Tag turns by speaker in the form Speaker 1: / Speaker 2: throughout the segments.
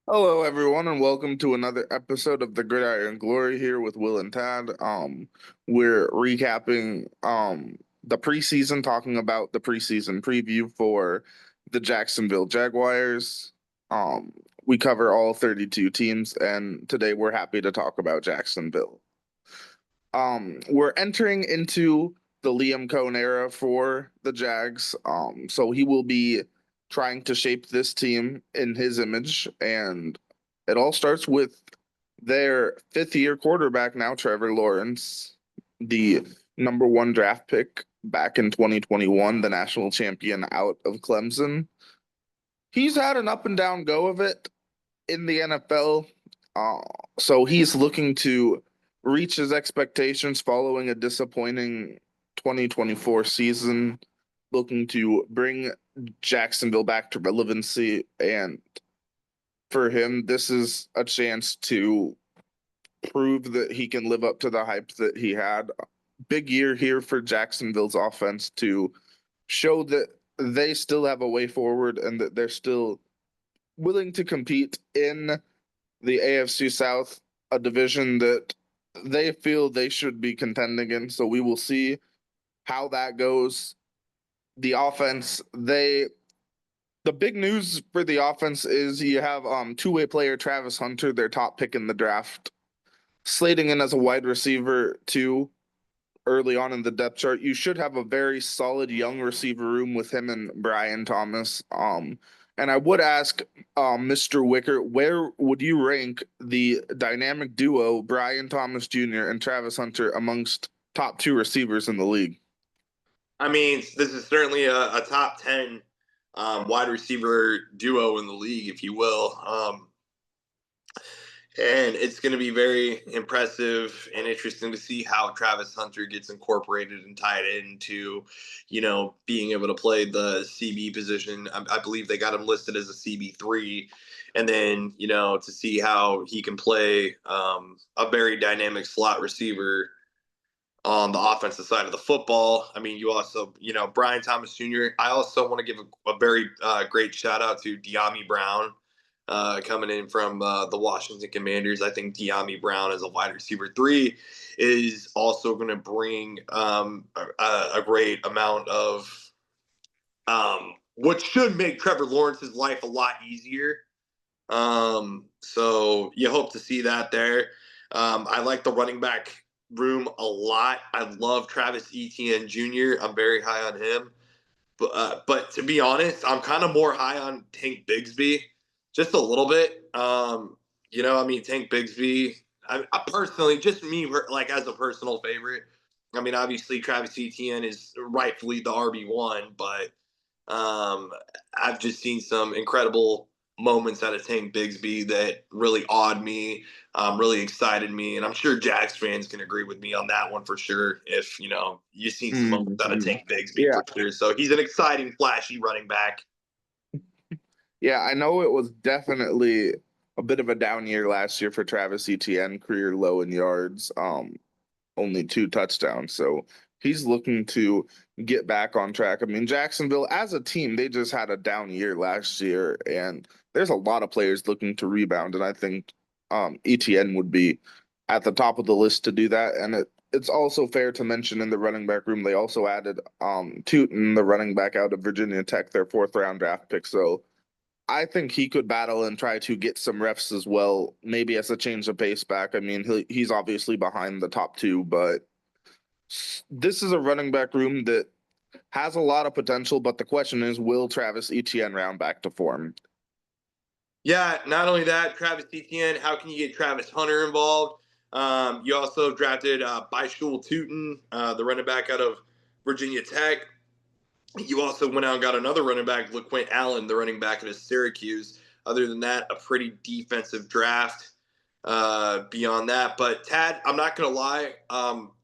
Speaker 1: Hello, everyone, and welcome to another episode of the Gridiron Glory here with Will and Tad. We're recapping the preseason, talking about the preseason preview for the Jacksonville Jaguars. Um, we cover all 32 teams, and today we're happy to talk about Jacksonville. We're entering into the Liam Coen era for the Jags. So he will be trying to shape this team in his image, and it all starts with their fifth-year quarterback now, Trevor Lawrence, the number one draft pick back in 2021, the national champion out of Clemson. He's had an up and down go of it in the NFL. Uh, so he's looking to reach his expectations following a disappointing 2024 season, looking to bring Jacksonville back to relevancy. And for him, this is a chance to prove that he can live up to the hype that he had. Big year here for Jacksonville's offense to show that they still have a way forward and that they're still willing to compete in the AFC South, a division that they feel they should be contending in. So we will see how that goes. The offense, the big news for the offense is you have two-way player Travis Hunter, their top pick in the draft, slating in as a wide receiver too early on in the depth chart. You should have a very solid young receiver room with him and Brian Thomas. And I would ask Mr. Wicker, where would you rank the dynamic duo Brian Thomas Jr. and Travis Hunter amongst top two receivers in the league?
Speaker 2: I mean, this is certainly a top 10 wide receiver duo in the league, if you will. And it's going to be very impressive and interesting to see how Travis Hunter gets incorporated and tied into, being able to play the CB position. I believe they got him listed as a CB3. And then, to see how he can play a very dynamic slot receiver on the offensive side of the football. I mean, you also, Brian Thomas Jr. I also want to give a very great shout out to De'Ami Brown coming in from the Washington Commanders. I think De'Ami Brown as a wide receiver three is also going to bring a great amount of what should make Trevor Lawrence's life a lot easier. So you hope to see that there. I like the running back room a lot. I love Travis Etienne Jr. I'm very high on him. But to be honest, I'm kind of more high on Tank Bigsby, just a little bit. Tank Bigsby. I personally, just me, like as a personal favorite. I mean, obviously Travis Etienne is rightfully the RB1, but I've just seen some incredible moments out of Tank Bigsby that really awed me, really excited me, and I'm sure Jags fans can agree with me on that one for sure. If you've seen some moments out of
Speaker 1: Mhm.
Speaker 2: Tank Bigsby
Speaker 1: Yeah,
Speaker 2: for sure, so he's an exciting, flashy running back.
Speaker 1: yeah, I know it was definitely a bit of a down year last year for Travis Etienne, career low in yards. Only two touchdowns. So he's looking to get back on track. I mean, Jacksonville as a team, they just had a down year last year, and there's a lot of players looking to rebound. And I think ETN would be at the top of the list to do that. And it's also fair to mention in the running back room, they also added Tootin, the running back out of Virginia Tech, their fourth round draft pick. So I think he could battle and try to get some reps as well, maybe as a change of pace back. I mean, he's obviously behind the top two, but this is a running back room that has a lot of potential. But the question is, will Travis Etienne round back to form?
Speaker 2: Yeah, not only that, Travis Etienne. How can you get Travis Hunter involved? You also drafted Byshul Tootin, the running back out of Virginia Tech. You also went out and got another running back, Hines-Allen, the running back out of Syracuse. Other than that, a pretty defensive draft. Beyond that, but Tad, I'm not gonna lie.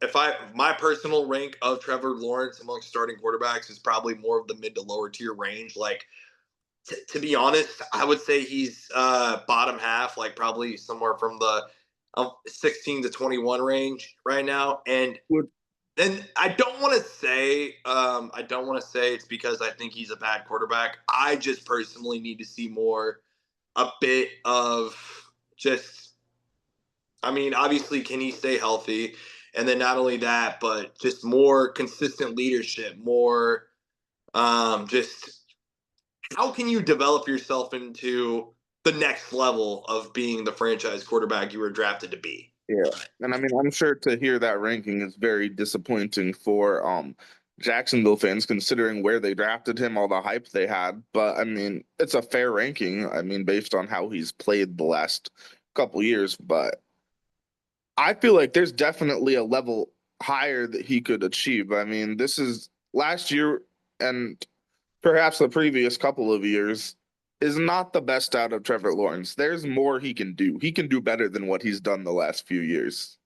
Speaker 2: If my personal rank of Trevor Lawrence among starting quarterbacks is probably more of the mid to lower tier range. Like to be honest, I would say he's bottom half, like probably somewhere from the 16 to 21 range right now. And I don't want to say it's because I think he's a bad quarterback. I just personally need to see more a bit of just, I mean, obviously, can he stay healthy? And then not only that, but just more consistent leadership, more just how can you develop yourself into the next level of being the franchise quarterback you were drafted to be?
Speaker 1: Yeah. And I mean, I'm sure to hear that ranking is very disappointing for Jacksonville fans considering where they drafted him, all the hype they had. But I mean, it's a fair ranking. I mean, based on how he's played the last couple years, but I feel like there's definitely a level higher that he could achieve. I mean, this is last year and perhaps the previous couple of years is not the best out of Trevor Lawrence. There's more he can do. He can do better than what he's done the last few years.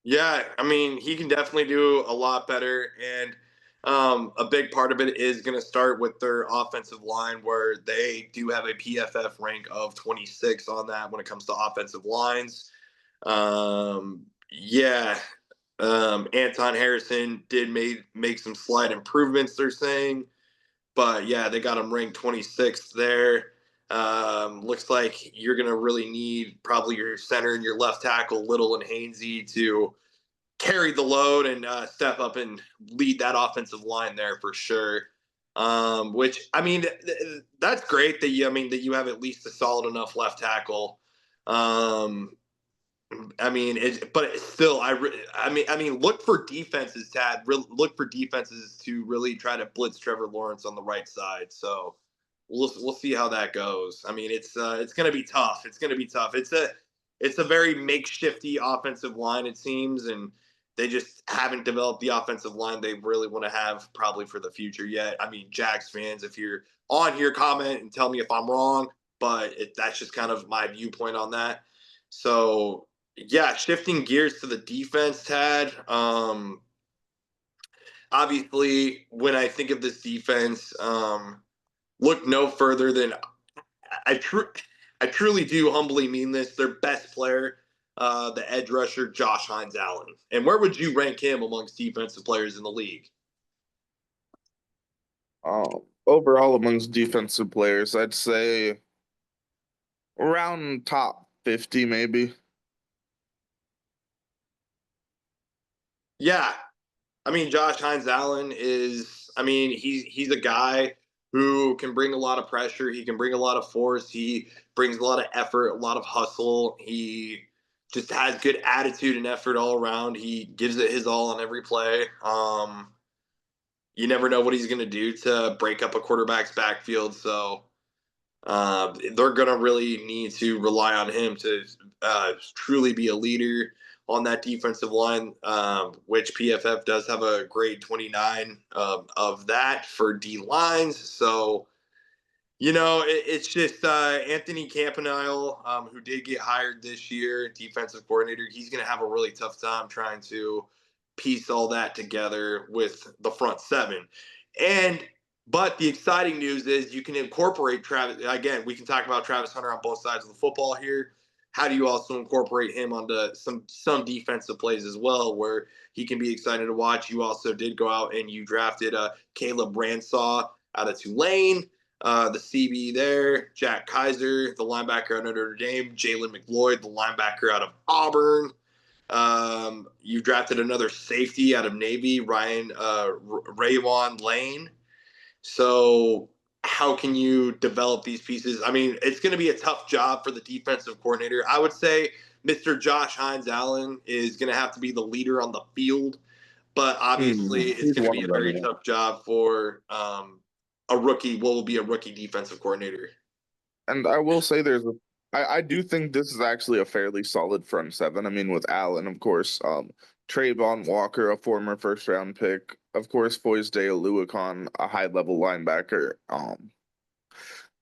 Speaker 2: Yeah, I mean, he can definitely do a lot better. And a big part of it is going to start with their offensive line, where they do have a PFF rank of 26 on that when it comes to offensive lines. Yeah, Anton Harrison did make some slight improvements, they're saying. But yeah, they got him ranked 26th there. Looks like you're going to really need probably your center and your left tackle, Little and Hainsey, to carry the load and step up and lead that offensive line there for sure. Which I mean, that's great that you have at least a solid enough left tackle. Um, I mean, but it's still, look for defenses, Tad. Look for defenses to really try to blitz Trevor Lawrence on the right side. So we'll see how that goes. I mean, it's going to be tough. It's going to be tough. It's a very makeshifty offensive line, it seems, and they just haven't developed the offensive line they really want to have probably for the future yet. I mean, Jags fans, if you're on here, comment and tell me if I'm wrong, but that's just kind of my viewpoint on that. So yeah, shifting gears to the defense, Tad. Obviously, when I think of this defense, look no further than I, tr- I truly do humbly mean this. Their best player, the edge rusher, Josh Hines-Allen. And where would you rank him amongst defensive players in the league?
Speaker 1: Overall, amongst defensive players, I'd say around top 50, maybe.
Speaker 2: Yeah, I mean, Josh Hines-Allen is, I mean, he's a guy who can bring a lot of pressure. He can bring a lot of force. He brings a lot of effort, a lot of hustle. He just has good attitude and effort all around. He gives it his all on every play. You never know what he's going to do to break up a quarterback's backfield. So they're going to really need to rely on him to truly be a leader on that defensive line, which PFF does have a grade 29 of that for D lines. So, it's just Anthony Campanile, who did get hired this year, defensive coordinator. He's going to have a really tough time trying to piece all that together with the front seven. And but the exciting news is you can incorporate Travis. Again, we can talk about Travis Hunter on both sides of the football here. How do you also incorporate him onto some defensive plays as well, where he can be excited to watch? You also did go out and you drafted Caleb Ransaw out of Tulane, the CB there, Jack Kaiser, the linebacker out of Notre Dame, Jalen McLeod, the linebacker out of Auburn. You drafted another safety out of Navy, Ryan Raywan Lane. So how can you develop these pieces? I mean, it's going to be a tough job for the defensive coordinator. I would say Mr. Josh Hines-Allen is going to have to be the leader on the field, but obviously it's
Speaker 1: He's
Speaker 2: going to
Speaker 1: one
Speaker 2: be
Speaker 1: of
Speaker 2: a
Speaker 1: them.
Speaker 2: very
Speaker 1: Yeah.
Speaker 2: tough job for a rookie. What will be a rookie defensive coordinator?
Speaker 1: And I will say I do think this is actually a fairly solid front seven. I mean, with Allen, of course, Trayvon Walker, a former first round pick, of course, Foyesday Aluakon, a high level linebacker.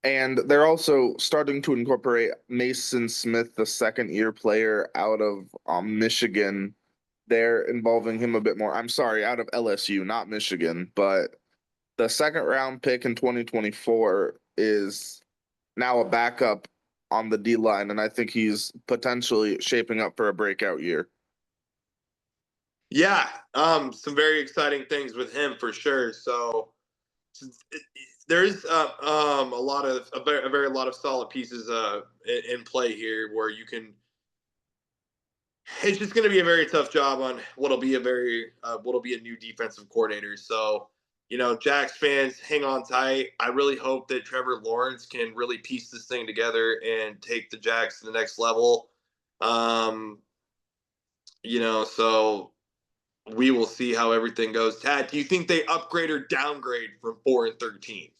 Speaker 1: And they're also starting to incorporate Mason Smith, the second year player out of Michigan. They're involving him a bit more. I'm sorry, out of LSU, not Michigan, but the second round pick in 2024 is now a backup on the D line, and I think he's potentially shaping up for a breakout year.
Speaker 2: Yeah, some very exciting things with him for sure. So there's a very lot of solid pieces in play here where you can. It's just going to be a very tough job on what'll be a new defensive coordinator. So, Jags fans, hang on tight. I really hope that Trevor Lawrence can really piece this thing together and take the Jags to the next level. Um, so we will see how everything goes. Tad, do you think they upgrade or downgrade from 4-13?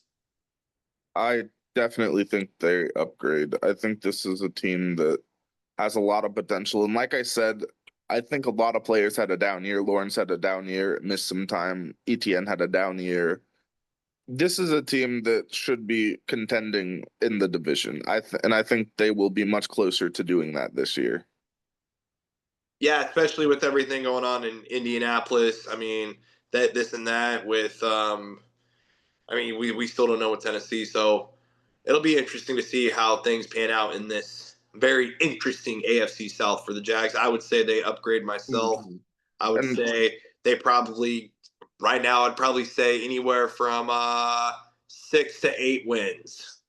Speaker 1: I definitely think they upgrade. I think this is a team that has a lot of potential. And like I said, I think a lot of players had a down year. Lawrence had a down year, missed some time. ETN had a down year. This is a team that should be contending in the division. And I think they will be much closer to doing that this year.
Speaker 2: Yeah, especially with everything going on in Indianapolis. I mean, that this and that with we still don't know with Tennessee, so it'll be interesting to see how things pan out in this very interesting AFC South for the Jags. I would say they upgrade myself.
Speaker 1: Mhm.
Speaker 2: I would
Speaker 1: And
Speaker 2: say they probably right now I'd probably say anywhere from 6 to 8 wins.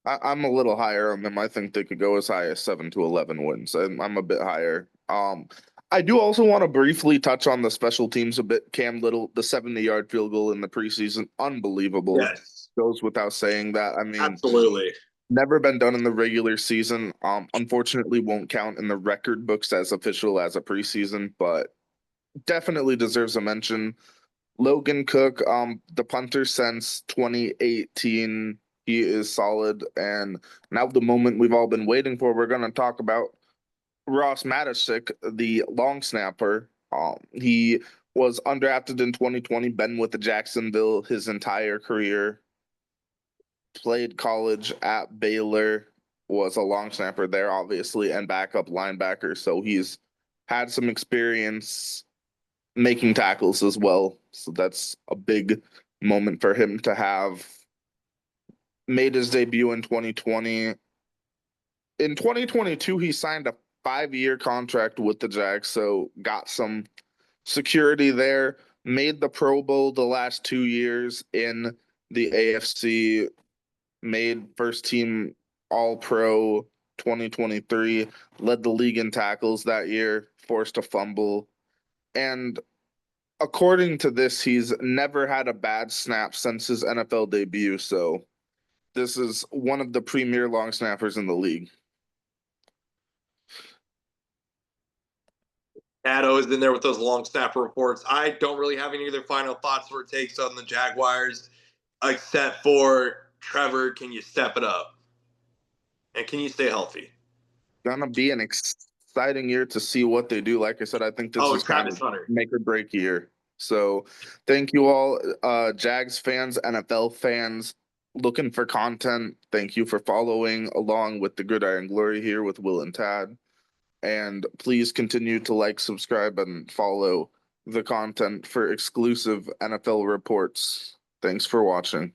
Speaker 1: I'm a little higher on them. I think they could go as high as 7 to 11 wins. I'm a bit higher. I do also want to briefly touch on the special teams a bit. Cam Little, the 70-yard field goal in the preseason, unbelievable.
Speaker 2: Yes,
Speaker 1: Goes without saying that. I mean,
Speaker 2: absolutely.
Speaker 1: never been done in the regular season. Unfortunately, won't count in the record books as official as a preseason, but definitely deserves a mention. Logan Cook, the punter since 2018, he is solid. And now the moment we've all been waiting for, we're going to talk about Ross Matisick, the long snapper. He was undrafted in 2020, been with the Jacksonville his entire career, played college at Baylor, was a long snapper there, obviously, and backup linebacker. So he's had some experience making tackles as well. So that's a big moment for him to have. Made his debut in 2020. In 2022, he signed a 5-year contract with the Jags, so got some security there. Made the Pro Bowl the last 2 years in the AFC. Made first team All Pro 2023. Led the league in tackles that year. Forced a fumble. And according to this, he's never had a bad snap since his NFL debut. So this is one of the premier long snappers in the league.
Speaker 2: Nato is in there with those long snapper reports. I don't really have any other final thoughts or takes on the Jaguars, except for Trevor. Can you step it up? And can you stay healthy?
Speaker 1: Gonna be an exciting year to see what they do. Like I said, I think this
Speaker 2: Oh,
Speaker 1: is kind
Speaker 2: Travis
Speaker 1: of
Speaker 2: Hunter.
Speaker 1: make or break year. So thank you all, Jags fans, NFL fans looking for content. Thank you for following along with the Gridiron Glory here with Will and Tad. And please continue to like, subscribe, and follow the content for exclusive NFL reports. Thanks for watching.